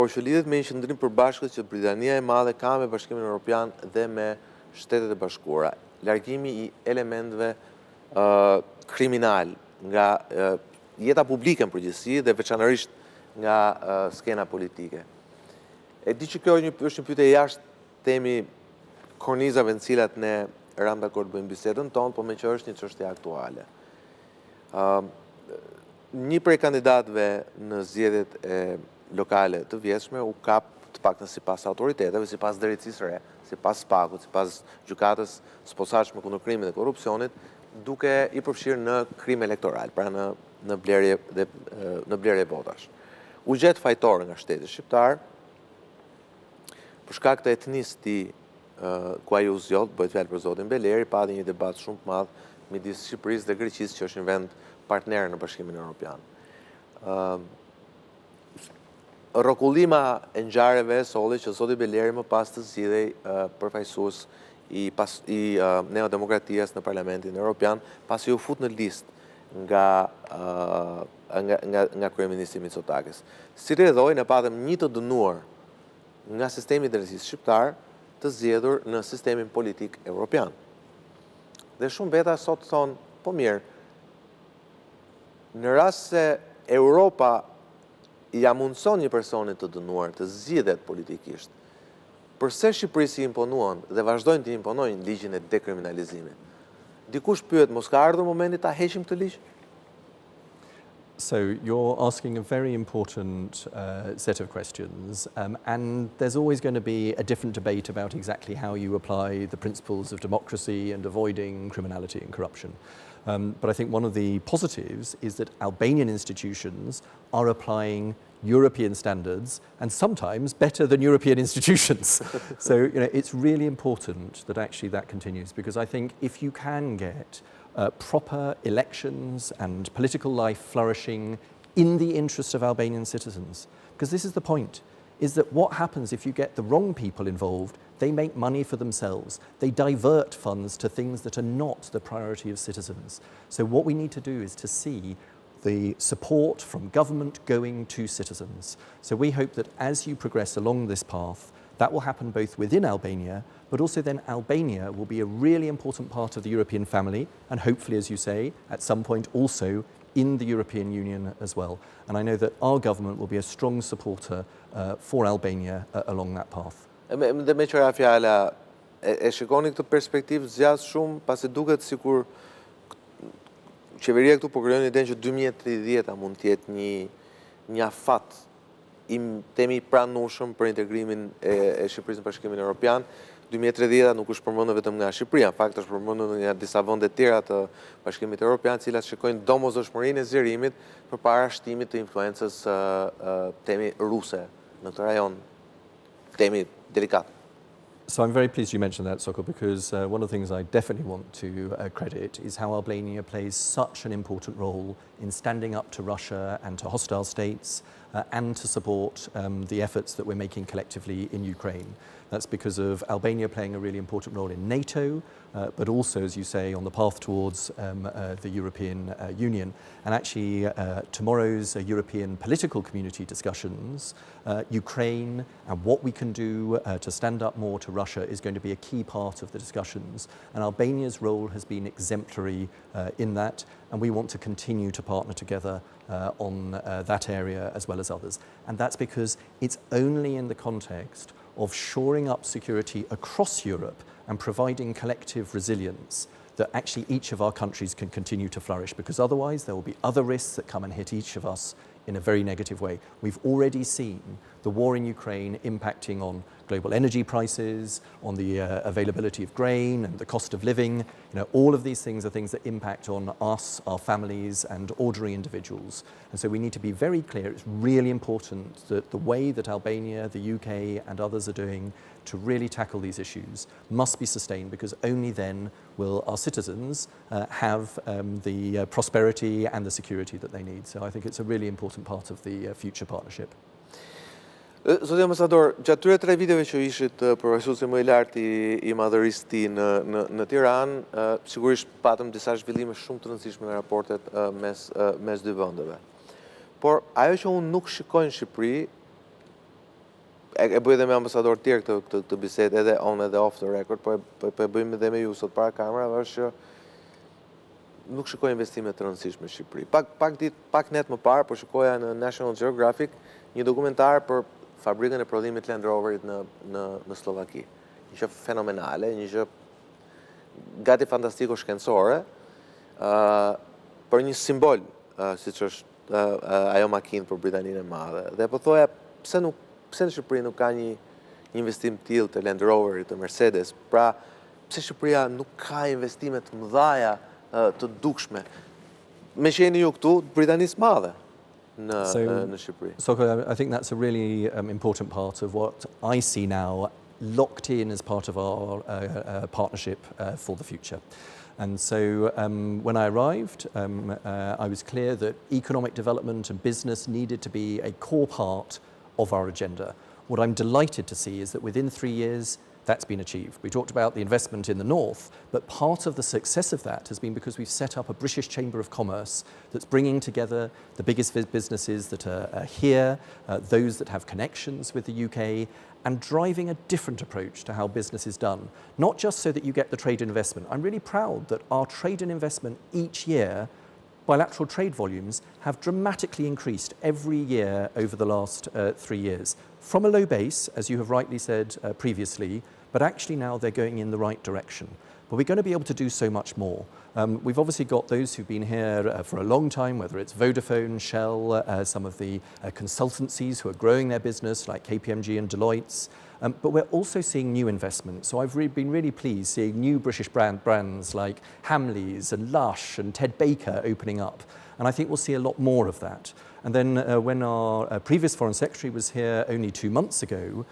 Por që lidhet me një qëndrim përbashkët që Britania e Madhe ka me Bashkimin Evropian dhe me Shtetet e Bashkuara, largimi I elementeve kriminal nga jeta publike në përgjithësi dhe veçanërisht nga skena politike. E di që kjo është një pyetje jashtë temi kornizave në cilat ne ram dakord bëjmë bisedën tonë, po me që është një çështje aktuale. Një prej kandidatëve në zgjedhjet e lokale të vjetshme u kap të paktën sipas autoriteteve, sipas drejtësisë re, sipas SPAK-ut, sipas gjykatës së posaçme kundër krimit dhe korrupsionit, duke I përfshirë në krim elektoral, pra në blerje votash. U gjet fajtor nga shteti shqiptar për shkak të etnisë të tij ku ai u zgjodh, bëhet fjalë për zotin Beleri, pati një debat shumë të madh midis Shqipërisë dhe Greqisë, që është një vend partner në Bashkimin Evropian. Rrokullima e ngjarjeve solli që zoti Beleri më pas të zgjidhej përfaqësues I neodemokratias në Parlamentin Evropian, pasi u fut në listë nga kryeministri Mitsotakis. Si rrjedhoi ne patëm një të dënuar nga sistemi I drejtësisë shqiptar të zgjedhur në sistemin politik evropian. Dhe shumë veta sot thonë, po mirë, në rast se Europa ja mundson një personi të dënuar të zgjidhet politikisht, përse Shqipërisë I imponuan dhe vazhdojnë të imponojnë ligjin e dekriminalizimit? Dikush pyet, mos ka ardhur momenti ta heqim këtë ligj? So you're asking a very important set of questions, and there's always going to be a different debate about exactly how you apply the principles of democracy and avoiding criminality and corruption. But I think one of the positives is that Albanian institutions are applying European standards, and sometimes better than European institutions. So it's really important that actually that continues, because I think if you can get proper elections and political life flourishing in the interest of Albanian citizens. Because this is the point, is that what happens if you get the wrong people involved, they make money for themselves. They divert funds to things that are not the priority of citizens. So what we need to do is to see the support from government going to citizens. So we hope that as you progress along this path, that will happen both within Albania, but also then Albania will be a really important part of the European family, and hopefully, as you say, at some point also in the European Union as well. And I know that our government will be a strong supporter for Albania along that path. Dhe me qëra fjala, e shikoni këtë perspektivë zgjat shumë, pasi duket sikur qeveria këtu po krijon idenë që 2030 mund të jetë një afat temi pranueshëm për integrimin e Shqipërisë në Bashkimin Evropian. 2030 nuk është përmendur vetëm nga Shqipëria, në fakt është përmendur nga disa vende të tjera të Bashkimit Evropian, të cilat shikojnë domosdoshmërinë e zgjerimit përpara shtimit të influencës temi ruse në këtë rajon, temi delikat. So I'm very pleased you mentioned that, Sokol, because one of the things I definitely want to credit is how Albania plays such an important role in standing up to Russia and to hostile states and to support the efforts that we're making collectively in Ukraine. That's because of Albania playing a really important role in NATO, but also, as you say, on the path towards the European Union. And actually, tomorrow's European political community discussions, Ukraine and what we can do to stand up more to Russia is going to be a key part of the discussions. And Albania's role has been exemplary in that, and we want to continue to partner together on that area as well as others. And that's because it's only in the context of shoring up security across Europe and providing collective resilience that actually each of our countries can continue to flourish, because otherwise there will be other risks that come and hit each of us in a very negative way. We've already seen the war in Ukraine impacting on global energy prices, on the availability of grain and the cost of living. All of these things are things that impact on us, our families, and ordinary individuals. And so we need to be very clear. It's really important that the way that Albania, the UK, and others are doing to really tackle these issues must be sustained, because only then will our citizens have the prosperity and the security that they need. So I think it's a really important part of the future partnership. Zoti ambasador, gjatë këtyre 3 viteve që ishit përfaqësuesi më I lartë I madhërisë të tij në Tiranë, sigurisht patëm disa zhvillime shumë të rëndësishme në raportet mes dy vendeve. Por ajo që unë nuk shikoj në Shqipëri e bëj edhe me ambasador tjerë këtë bisedë, edhe on edhe off the record, po e bëjmë edhe me ju sot para kamerave, është që nuk shikoj investime të rëndësishme në Shqipëri. Pak net më parë, po shikoja në National Geographic një dokumentar për fabrikën e prodhimit Land Roverit në Slovaki. Një gjë fenomenale, një gjë gati fantastiko shkencore, për një simbol, siç është ajo makinë për Britaninë e Madhe. Dhe po thoja, pse në Shqipëri nuk ka një investim tillë të Land Roverit, të Mercedes, pra pse Shqipëria nuk ka investime të mëdha të dukshme. Me që jeni ju këtu, Britanisë Madhe në Shqipëri. Soko, I think that's a really important part of what I see now locked in as part of our partnership for the future. And so when I arrived, I was clear that economic development and business needed to be a core part of our agenda. What I'm delighted to see is that within 3 years, that's been achieved. We talked about the investment in the north, but part of the success of that has been because we've set up a British Chamber of Commerce that's bringing together the biggest businesses that are here, those that have connections with the UK, and driving a different approach to how business is done. Not just so that you get the trade and investment. I'm really proud that our trade and investment each year, bilateral trade volumes, have dramatically increased every year over the last 3 years. From a low base, as you have rightly said previously, but actually now they're going in the right direction. But we're going to be able to do so much more. We've obviously got those who've been here for a long time, whether it's Vodafone, Shell, some of the consultancies who are growing their business like KPMG and Deloitte's. But we're also seeing new investments. So I've been really pleased seeing new British brands like Hamleys and Lush and Ted Baker opening up. And I think we'll see a lot more of that. And then when our previous Foreign Secretary was here only 2 months ago,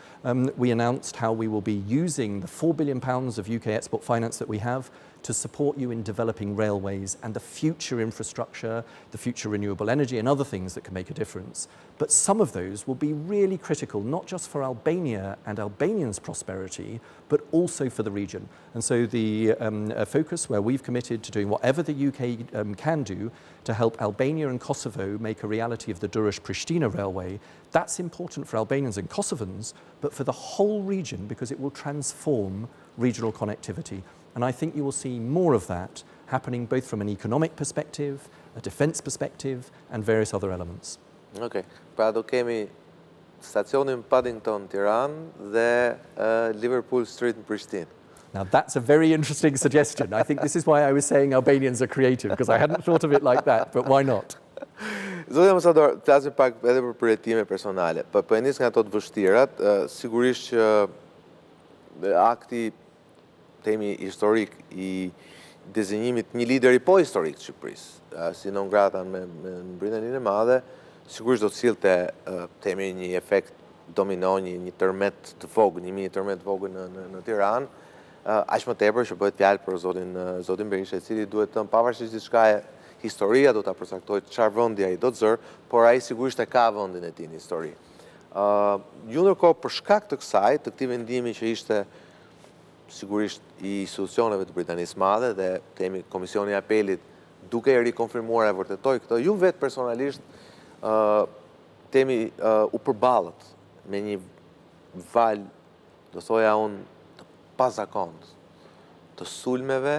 we announced how we will be using the £4 billion of UK export finance that we have to support you in developing railways and the future infrastructure, the future renewable energy and other things that can make a difference. But some of those will be really critical, not just for Albania and Albanians' prosperity, but also for the region. And so the focus where we've committed to doing whatever the UK can do to help Albania and Kosovo make a reality of the Durrës-Pristina railway, that's important for Albanians and Kosovans, but for the whole region because it will transform regional connectivity. And I think you will see more of that happening both from an economic perspective, a defence perspective, and various other elements. Okay. Pra do kemi stacionin Paddington Tiranë dhe Liverpool Street në Prishtinë. Now that's a very interesting suggestion. I think this is why I was saying Albanians are creative, because I hadn't thought of it like that, but why not? Zoti ambasador, flasim pak edhe për përjetime personale. Po e nis nga ato të vështirat, sigurisht që akti temi historik i dizenjimit një lideri po historik të Shqipërisë, si non grata me Britaninë e Madhe, sigurisht do të sillte temi një efekt domino, një tërmet të vogël, një mini tërmet të vogël në Tiranë, aq më tepër që bëhet fjalë për zotin Berisha, i cili duhet të pavarësisht diçka historia do ta përcaktojë çfarë vendi ai do të zër, por ai sigurisht e ka vendin e tij në histori. Ju ndërkohë për shkak të kësaj, të këtij vendimi që ishte sigurisht i institucioneve të Britanisë Madhe dhe temi Komisioni i Apelit duke e rikonfirmuar e vërtetoi këtë, ju vetë personalisht temi u përballët me një val, do thoja unë, të pazakont të sulmeve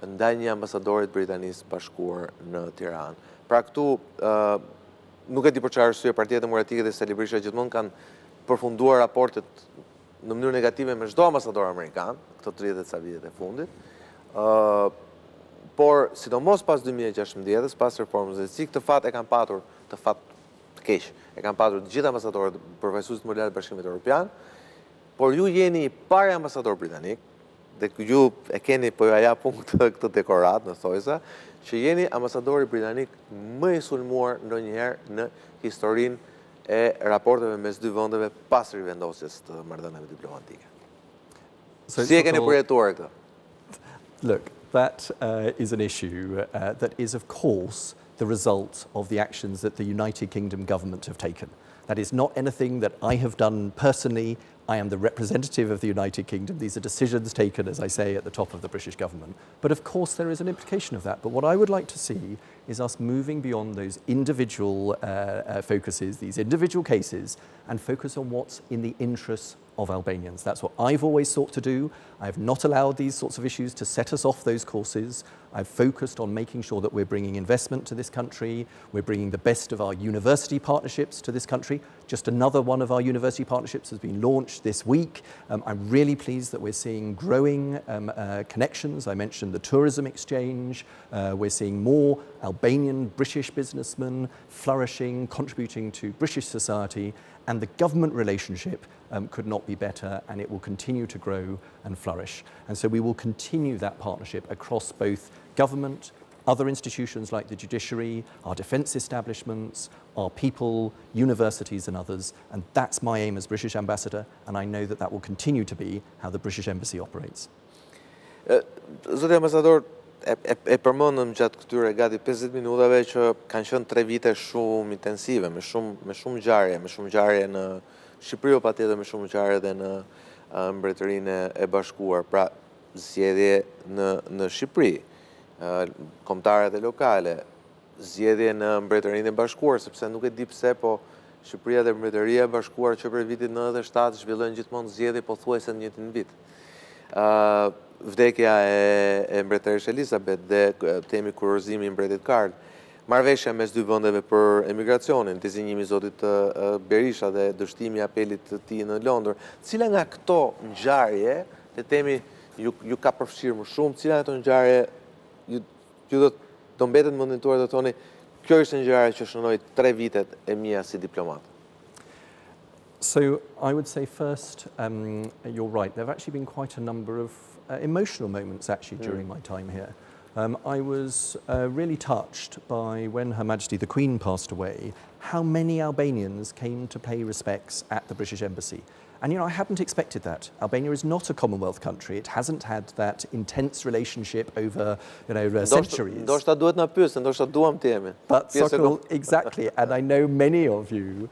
ndaj një ambasadorit Britanisë Bashkuar në Tiranë. Pra këtu nuk e di për çfarë arsye Partia Demokratike dhe Sali Berisha gjithmonë kanë përfunduar raportet në mënyrë negative me çdo ambasador amerikan, këto 30 ca vitet e fundit. Por sidomos pas 2016-s, pas reformës së këtë fat e kanë patur të fat të keq. E kanë patur të gjithë ambasadorët përfaqësues të mondial të Bashkimit Evropian, por ju jeni i pari ambasador britanik, dhe ju e keni po ja këtë dekorat në thojsa, që jeni ambasadori britanik më i sulmuar ndonjëherë në historinë e raporteve mes dy vendeve pas rivendosjes të marrëdhënieve diplomatike. Si e keni përjetuar këtë? Look, that is an issue that is, of course, the result of the actions that the United Kingdom government have taken. That is not anything that I have done personally. I am the representative of the United Kingdom. These are decisions taken, as I say, at the top of the British government. But of course, there is an implication of that. But what I would like to see is us moving beyond those individual focuses, these individual cases, and focus on what's in the interests of Albanians. That's what I've always sought to do. I have not allowed these sorts of issues to set us off those courses. I've focused on making sure that we're bringing investment to this country. We're bringing the best of our university partnerships to this country. Just another one of our university partnerships has been launched this week. I'm really pleased that we're seeing growing connections. I mentioned the tourism exchange. We're seeing more Albanian British businessmen flourishing, contributing to British society, and the government relationship could not be better, and it will continue to grow and flourish. And so we will continue that partnership across both government, other institutions like the judiciary, our defence establishments, our people, universities and others. And that's my aim as British ambassador, and I know that that will continue to be how the British Embassy operates. Zoti ambasador, e përmendëm gjatë këtyre gati 50 minutave që kanë qenë 3 vite shumë intensive, me shumë ngjarje në Shqipëri, o patjetër me shumë ngjarje edhe në Mbretërinë e Bashkuar. Pra, zgjedhje në Shqipëri, kombëtare dhe lokale, zgjedhje në Mbretërinë e Bashkuar, sepse nuk e di pse, po Shqipëria dhe Mbretëria e Bashkuar që për vitin 97 zhvillojnë gjithmonë zgjedhje pothuajse në njëjtin vit. Vdekja e mbretëresë Elizabeth dhe temi kurorëzimi i mbretit Karl, marrëveshja mes dy vendeve për emigracionin, dizinjimi i zotit Berisha dhe dështimi i apelit të tij në Londër. Cila nga këto ngjarje, le temi, ju ka përfshirë më shumë, cila nga këto ngjarje ju do mbetet mendituar të thoni, kjo është një ngjarje që shënoi 3 vitet e mia si diplomat? So I would say first, you're right. There have actually been quite a number of emotional moments actually during my time here. I was really touched by when Her Majesty the Queen passed away, how many Albanians came to pay respects at the British Embassy. And, I hadn't expected that. Albania is not a Commonwealth country. It hasn't had that intense relationship over, centuries. Ndoshta duhet na pyesën, ndoshta duam të jemi. But Sokol, exactly. And I know many of you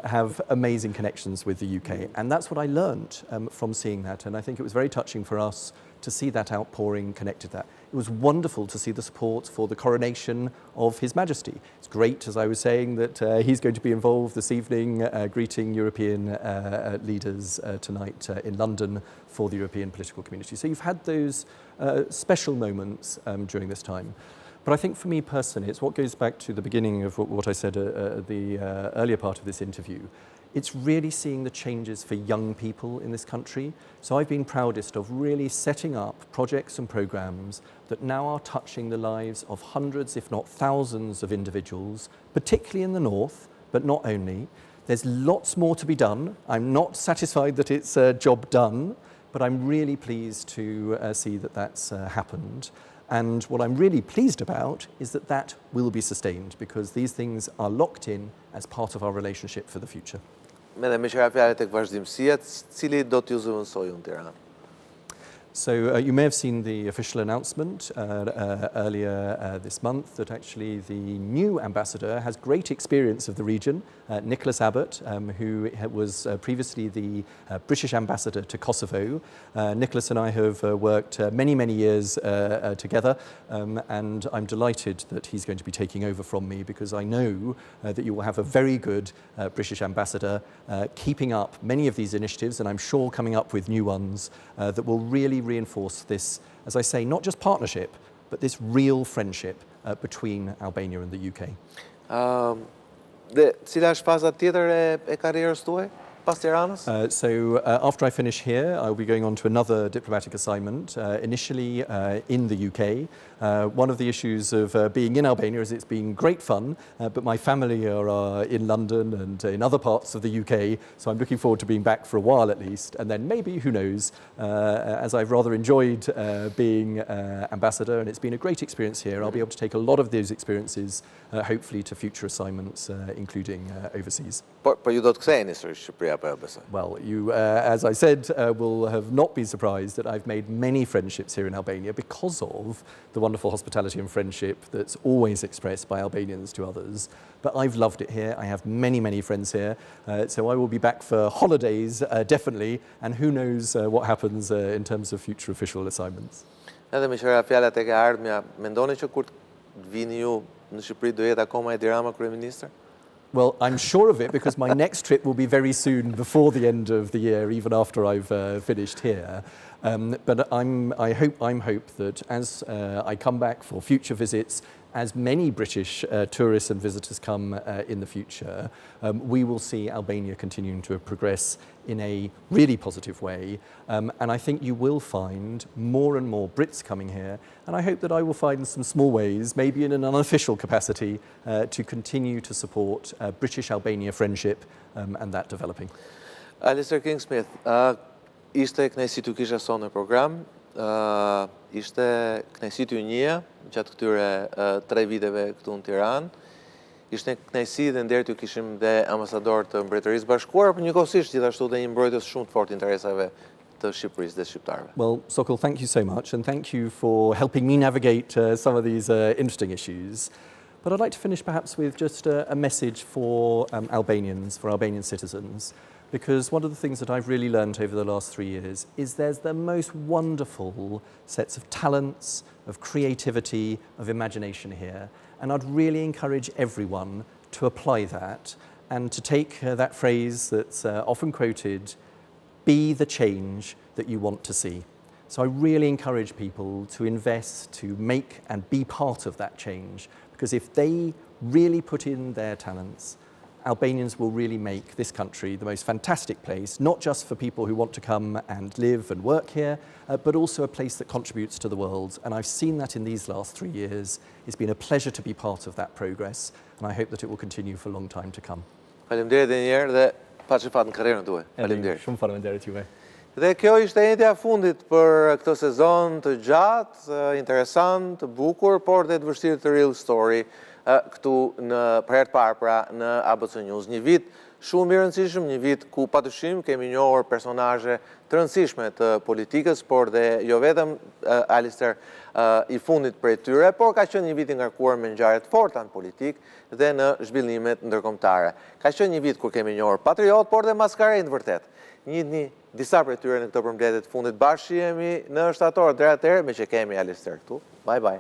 have amazing connections with the UK. And that's what I learned from seeing that. And I think it was very touching for us to see that outpouring connected to that. It was wonderful to see the support for the coronation of His Majesty. It's great, as I was saying, that he's going to be involved this evening greeting European leaders tonight in London for the European political community. So you've had those special moments during this time. But I think for me personally, it's what goes back to the beginning of what I said at the earlier part of this interview. It's really seeing the changes for young people in this country. So I've been proudest of really setting up projects and programs that now are touching the lives of hundreds, if not thousands of individuals, particularly in the north, but not only. There's lots more to be done. I'm not satisfied that it's a job done, but I'm really pleased to see that that's happened. And what I'm really pleased about is that that will be sustained, because these things are locked in as part of our relationship for the future. Me qëra fjalë tek vazhdimësia, cili do t'ju zëvendësojë në Tiranë? So you may have seen the official announcement earlier this month that actually the new ambassador has great experience of the region, Nicholas Abbott, who was previously the British ambassador to Kosovo. Nicholas and I have worked many, many years together, and I'm delighted that he's going to be taking over from me, because I know that you will have a very good British ambassador keeping up many of these initiatives, and I'm sure coming up with new ones that will really reinforce this, as I say, not just partnership, but this real friendship between Albania and the UK. Dhe cila është faza tjetër e karrierës tuaj pas Tiranës? So after I finish here, I'll be going on to another diplomatic assignment, initially in the UK. One of the issues of being in Albania is it's been great fun, but my family are in London and in other parts of the UK, so I'm looking forward to being back for a while at least, and then maybe, who knows, as I've rather enjoyed being ambassador, and it's been a great experience here, I'll be able to take a lot of those experiences, hopefully, to future assignments, including overseas. Po ju do të ktheheni sërish në Shqipëri, Shqipëria, apo jo besoj. Well, you, as I said, will have not been surprised that I've made many friendships here in Albania because of the wonderful hospitality and friendship that's always expressed by Albanians to others. But I've loved it here. I have many, many friends here. So I will be back for holidays, definitely. And who knows what happens in terms of future official assignments. Edhe me qëra fjallat e ke ardhmja, mendoni që kur vini ju në Shqipëri do jetë akoma Edi Rama kryeministër? Well, I'm sure of it because my next trip will be very soon before the end of the year, even after I've finished here. But I hope that as I come back for future visits, as many British tourists and visitors come in the future, we will see Albania continuing to progress in a really positive way. And I think you will find more and more Brits coming here. And I hope that I will find some small ways, maybe in an unofficial capacity, to continue to support British-Albania friendship and that developing. Alistair King-Smith, ishte kënaqësi t'ju kisha sonë në program. Ishte kënaqësi t'ju njohja gjatë këtyre 3 viteve këtu në Tiranë. Ishte kënaqësi dhe nder t'ju kishim dhe ambasador të Mbretërisë Bashkuar, por njëkohësisht gjithashtu dhe një mbrojtës shumë të fortë interesave të Shqipërisë dhe shqiptarëve. Well, Sokol, thank you so much, and thank you for helping me navigate some of these interesting issues. But I'd like to finish perhaps with just a message for Albanians, for Albanian citizens. Because one of the things that I've really learned over the last 3 years is there's the most wonderful sets of talents, of creativity, of imagination here. And I'd really encourage everyone to apply that and to take that phrase that's often quoted, be the change that you want to see. So I really encourage people to invest, to make and be part of that change. Because if they really put in their talents, Albanians will really make this country the most fantastic place, not just for people who want to come and live and work here, but also a place that contributes to the world. And I've seen that in these last 3 years. It's been a pleasure to be part of that progress, and I hope that it will continue for a long time to come. Faleminderit edhe një herë dhe paqëfat në karrierën tuaj. Faleminderit. Shumë faleminderit juve. Dhe kjo ishte endja fundit për këtë sezon të gjatë, interesant, të bukur, por dhe të vështirë të real story këtu për herë të parë pra në ABC News. Një vit shumë i rëndësishëm, një vit ku patyshim kemi njohur personazhe të rëndësishme të politikës, por dhe jo vetëm Alistair i fundit prej tyre, por ka qenë një vit i ngarkuar me ngjarje të forta në politikë dhe në zhvillimet ndërkombëtare. Ka qenë një vit kur kemi njohur patriot, por dhe maskarejnë të vërtet. Njihni disa prej tyre në këto përmbledhje të fundit. Bashkë jemi në shtator deri atëherë me që kemi Alistair këtu. Bye bye.